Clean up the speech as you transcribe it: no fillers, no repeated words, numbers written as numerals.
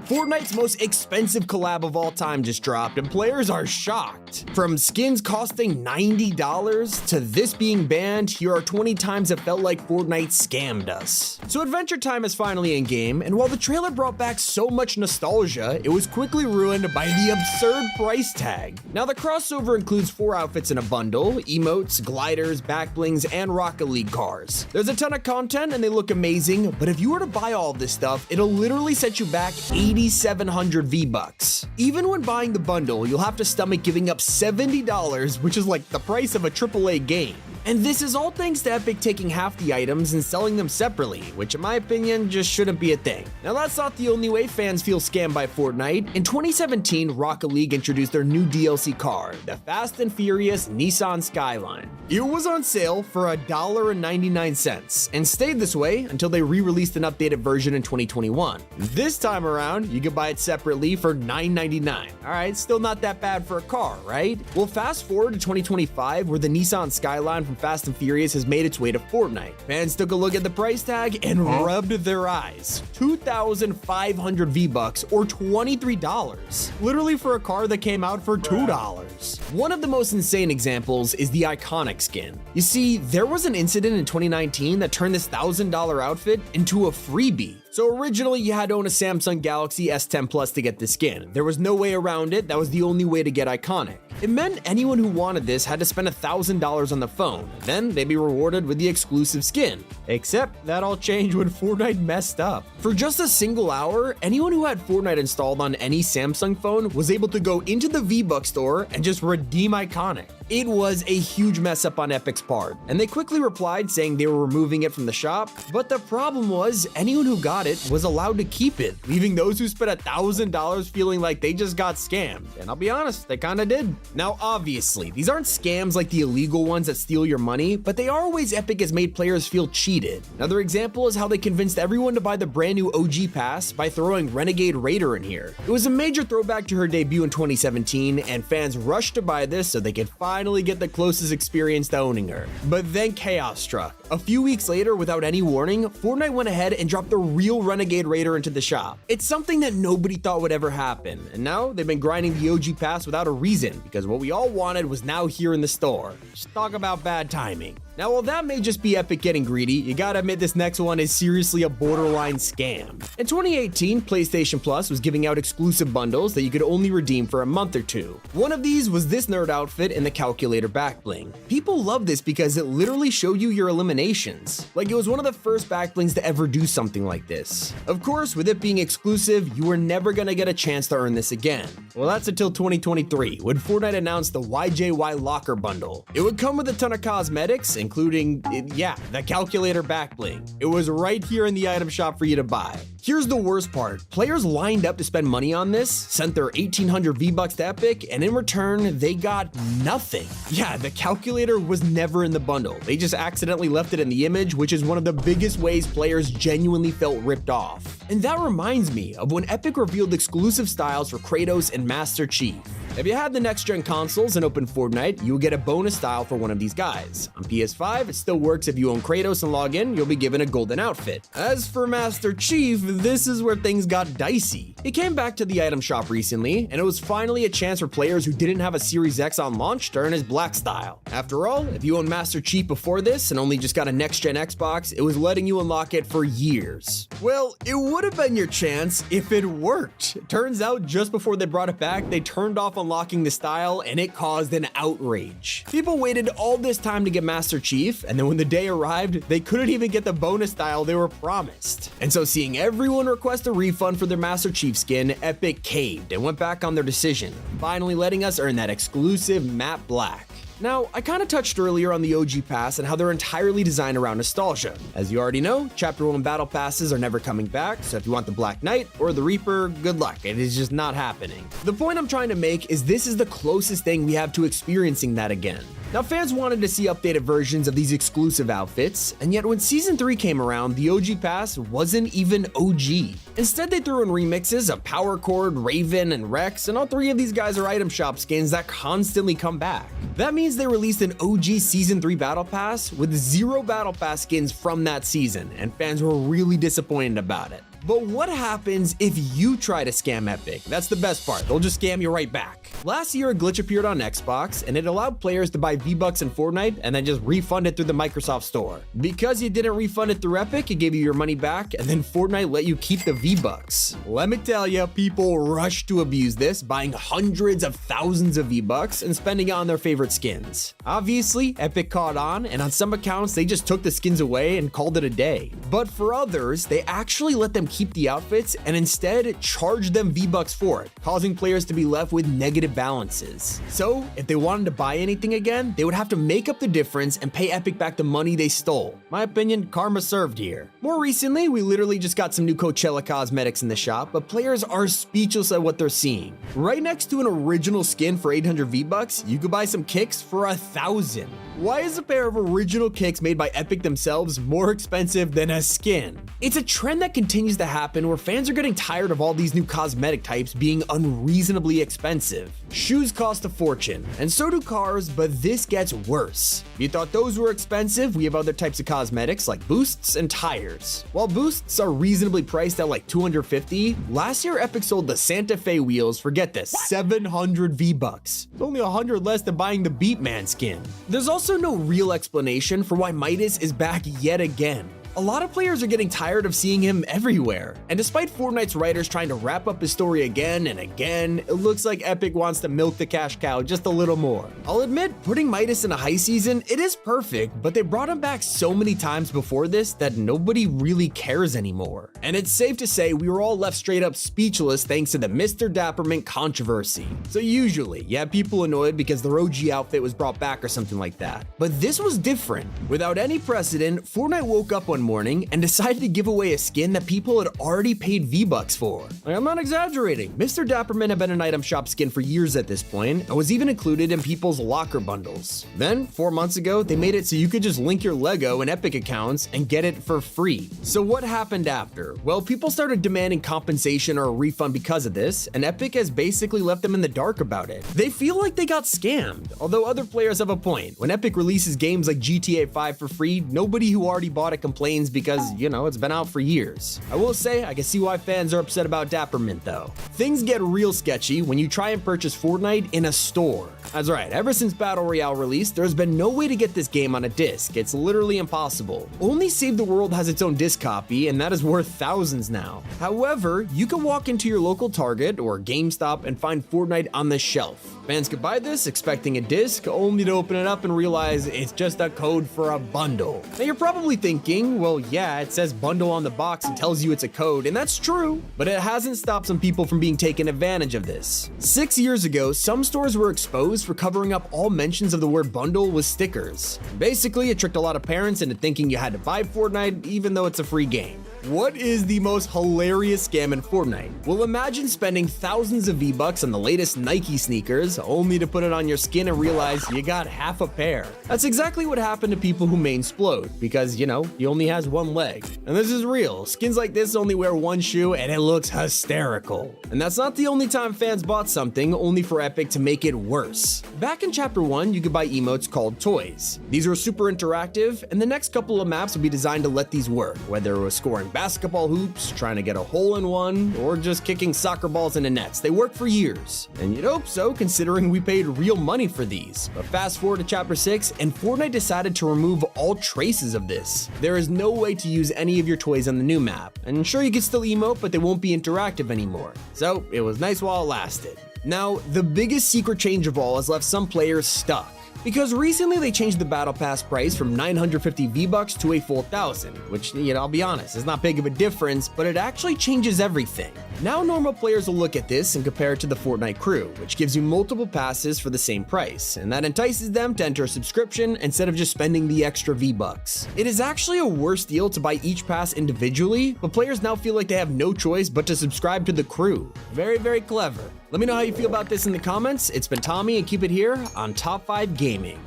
Fortnite's most expensive collab of all time just dropped, and players are shocked. From skins costing $90 to this being banned, here are 20 times it felt like Fortnite scammed us. So Adventure Time is finally in game, and while the trailer brought back so much nostalgia, it was quickly ruined by the absurd price tag. Now the crossover includes 4 outfits in a bundle: emotes, gliders, backblings, and Rocket League cars. There's a ton of content and they look amazing, but if you were to buy all this stuff, it'll literally set you back 8,700 V-Bucks. Even when buying the bundle, you'll have to stomach giving up $70, which is like the price of a AAA game. And this is all thanks to Epic taking half the items and selling them separately, which in my opinion just shouldn't be a thing. Now that's not the only way fans feel scammed by Fortnite. In 2017, Rocket League introduced their new DLC car, the Fast and Furious Nissan Skyline. It was on sale for $1.99 and stayed this way until they re-released an updated version in 2021. This time around, you could buy it separately for $9.99. Alright, still not that bad for a car, right? Well, fast forward to 2025, where the Nissan Skyline from Fast and Furious has made its way to Fortnite. Fans took a look at the price tag and rubbed their eyes. 2,500 V-Bucks or $23. Literally for a car that came out for $2. One of the most insane examples is the iconic skin. You see, there was an incident in 2019 that turned this $1,000 outfit into a freebie. So originally you had to own a Samsung Galaxy S10 Plus to get this skin. There was no way around it. That was the only way to get iconic. It meant anyone who wanted this had to spend $1,000 on the phone. Then they'd be rewarded with the exclusive skin. Except that all changed when Fortnite messed up. For just a single hour, anyone who had Fortnite installed on any Samsung phone was able to go into the V-Bucks store and just redeem iconic. It was a huge mess up on Epic's part, and they quickly replied saying they were removing it from the shop, but the problem was anyone who got it was allowed to keep it, leaving those who spent $1,000 feeling like they just got scammed. And I'll be honest, they kinda did. Now obviously, these aren't scams like the illegal ones that steal your money, but they are ways Epic has made players feel cheated. Another example is how they convinced everyone to buy the brand new OG pass by throwing Renegade Raider in here. It was a major throwback to her debut in 2017, and fans rushed to buy this so they could finally get the closest experience to owning her. But then chaos struck. A few weeks later, without any warning, Fortnite went ahead and dropped the real Renegade Raider into the shop. It's something that nobody thought would ever happen, and now they've been grinding the OG pass without a reason, because what we all wanted was now here in the store. Just talk about bad timing. Now, while that may just be Epic getting greedy, you gotta admit this next one is seriously a borderline scam. In 2018, PlayStation Plus was giving out exclusive bundles that you could only redeem for a month or two. One of these was this nerd outfit and the calculator backbling. People love this because it literally showed you your eliminations. Like it was one of the first backblings to ever do something like this. Of course, with it being exclusive, you were never gonna get a chance to earn this again. Well, that's until 2023, when Fortnite announced the YJY Locker Bundle. It would come with a ton of cosmetics, including, the calculator backbling. It was right here in the item shop for you to buy. Here's the worst part. Players lined up to spend money on this, sent their 1,800 V-Bucks to Epic, and in return, they got nothing. Yeah, the calculator was never in the bundle. They just accidentally left it in the image, which is one of the biggest ways players genuinely felt ripped off. And that reminds me of when Epic revealed exclusive styles for Kratos and Master Chief. If you had the next-gen consoles and open Fortnite, you will get a bonus style for one of these guys. On PS5, it still works if you own Kratos and log in, you'll be given a golden outfit. As for Master Chief, this is where things got dicey. It came back to the item shop recently, and it was finally a chance for players who didn't have a Series X on launch to earn his black style. After all, if you owned Master Chief before this and only just got a next-gen Xbox, it was letting you unlock it for years. Well, it would have been your chance if it worked. It turns out just before they brought it back, they turned off unlocking the style, and it caused an outrage. People waited all this time to get Master Chief, and then when the day arrived, they couldn't even get the bonus style they were promised. And so seeing everyone request a refund for their Master Chief skin, Epic caved and went back on their decision, finally letting us earn that exclusive matte black. Now, I kinda touched earlier on the OG Pass and how they're entirely designed around nostalgia. As you already know, Chapter 1 Battle Passes are never coming back, so if you want the Black Knight or the Reaper, good luck, it is just not happening. The point I'm trying to make is this is the closest thing we have to experiencing that again. Now, fans wanted to see updated versions of these exclusive outfits, and yet when Season 3 came around, the OG Pass wasn't even OG. Instead, they threw in remixes of Power Chord, Raven, and Rex, and all three of these guys are item shop skins that constantly come back. That means they released an OG Season 3 Battle Pass with 0 Battle Pass skins from that season, and fans were really disappointed about it. But what happens if you try to scam Epic? That's the best part. They'll just scam you right back. Last year, a glitch appeared on Xbox, and it allowed players to buy V-Bucks in Fortnite and then just refund it through the Microsoft Store. Because you didn't refund it through Epic, it gave you your money back, and then Fortnite let you keep the V-Bucks. Let me tell you, people rushed to abuse this, buying hundreds of thousands of V-Bucks and spending it on their favorite skins. Obviously, Epic caught on, and on some accounts, they just took the skins away and called it a day. But for others, they actually let them keep the outfits and instead charged them V-Bucks for it, causing players to be left with negative balances. So, if they wanted to buy anything again, they would have to make up the difference and pay Epic back the money they stole. My opinion, karma served here. More recently, we literally just got some new Coachella cosmetics in the shop, but players are speechless at what they're seeing. Right next to an original skin for 800 V-Bucks, you could buy some kicks for 1,000. Why is a pair of original kicks made by Epic themselves more expensive than a skin? It's a trend that continues to happen where fans are getting tired of all these new cosmetic types being unreasonably expensive. Shoes cost a fortune, and so do cars, but this gets worse. If you thought those were expensive, we have other types of cosmetics like boosts and tires. While boosts are reasonably priced at like $250, last year Epic sold the Santa Fe wheels for, get this, 700 V-Bucks. It's only 100 less than buying the Beatman skin. There's also no real explanation for why Midas is back yet again. A lot of players are getting tired of seeing him everywhere, and despite Fortnite's writers trying to wrap up his story again and again, it looks like Epic wants to milk the cash cow just a little more. I'll admit, putting Midas in a high season, it is perfect, but they brought him back so many times before this that nobody really cares anymore. And it's safe to say we were all left straight up speechless thanks to the Mr. Dappermint controversy. So usually, you have people annoyed because their OG outfit was brought back or something like that. But this was different. Without any precedent, Fortnite woke up one morning and decided to give away a skin that people had already paid V-Bucks for. Like, I'm not exaggerating. Mr. Dappermint had been an item shop skin for years at this point and was even included in people's locker bundles. Then, 4 months ago, they made it so you could just link your Lego and Epic accounts and get it for free. So what happened after? Well, people started demanding compensation or a refund because of this, and Epic has basically left them in the dark about it. They feel like they got scammed, although other players have a point. When Epic releases games like GTA 5 for free, nobody who already bought it complains because, you know, it's been out for years. I will say, I can see why fans are upset about Dappermint though. Things get real sketchy when you try and purchase Fortnite in a store. That's right, ever since Battle Royale released, there's been no way to get this game on a disc. It's literally impossible. Only Save the World has its own disc copy, and that is worth thousands now. However, you can walk into your local Target or GameStop and find Fortnite on the shelf. Fans could buy this expecting a disc, only to open it up and realize it's just a code for a bundle. Now you're probably thinking, well, yeah, it says bundle on the box and tells you it's a code, and that's true, but it hasn't stopped some people from being taken advantage of this. 6 years ago, some stores were exposed for covering up all mentions of the word bundle with stickers. Basically, it tricked a lot of parents into thinking you had to buy Fortnite even though it's a free game. What is the most hilarious scam in Fortnite? Well, imagine spending thousands of V-Bucks on the latest Nike sneakers, only to put it on your skin and realize you got half a pair. That's exactly what happened to people who main Splode, because, you know, he only has one leg. And this is real. Skins like this only wear one shoe, and it looks hysterical. And that's not the only time fans bought something, only for Epic to make it worse. Back in Chapter 1, you could buy emotes called toys. These were super interactive, and the next couple of maps would be designed to let these work, whether it was scoring basketball hoops, trying to get a hole in one, or just kicking soccer balls into nets. They worked for years. And you'd hope so, considering we paid real money for these. But fast forward to Chapter 6, and Fortnite decided to remove all traces of this. There is no way to use any of your toys on the new map. And sure, you can still emote, but they won't be interactive anymore. So it was nice while it lasted. Now, the biggest secret change of all has left some players stuck. Because recently they changed the Battle Pass price from 950 V-Bucks to a full 1,000, which, you know, I'll be honest, is not big of a difference, but it actually changes everything. Now normal players will look at this and compare it to the Fortnite crew, which gives you multiple passes for the same price, and that entices them to enter a subscription instead of just spending the extra V-Bucks. It is actually a worse deal to buy each pass individually, but players now feel like they have no choice but to subscribe to the crew. Very, very clever. Let me know how you feel about this in the comments. It's been Tommy, and keep it here on Top 5 Gaming.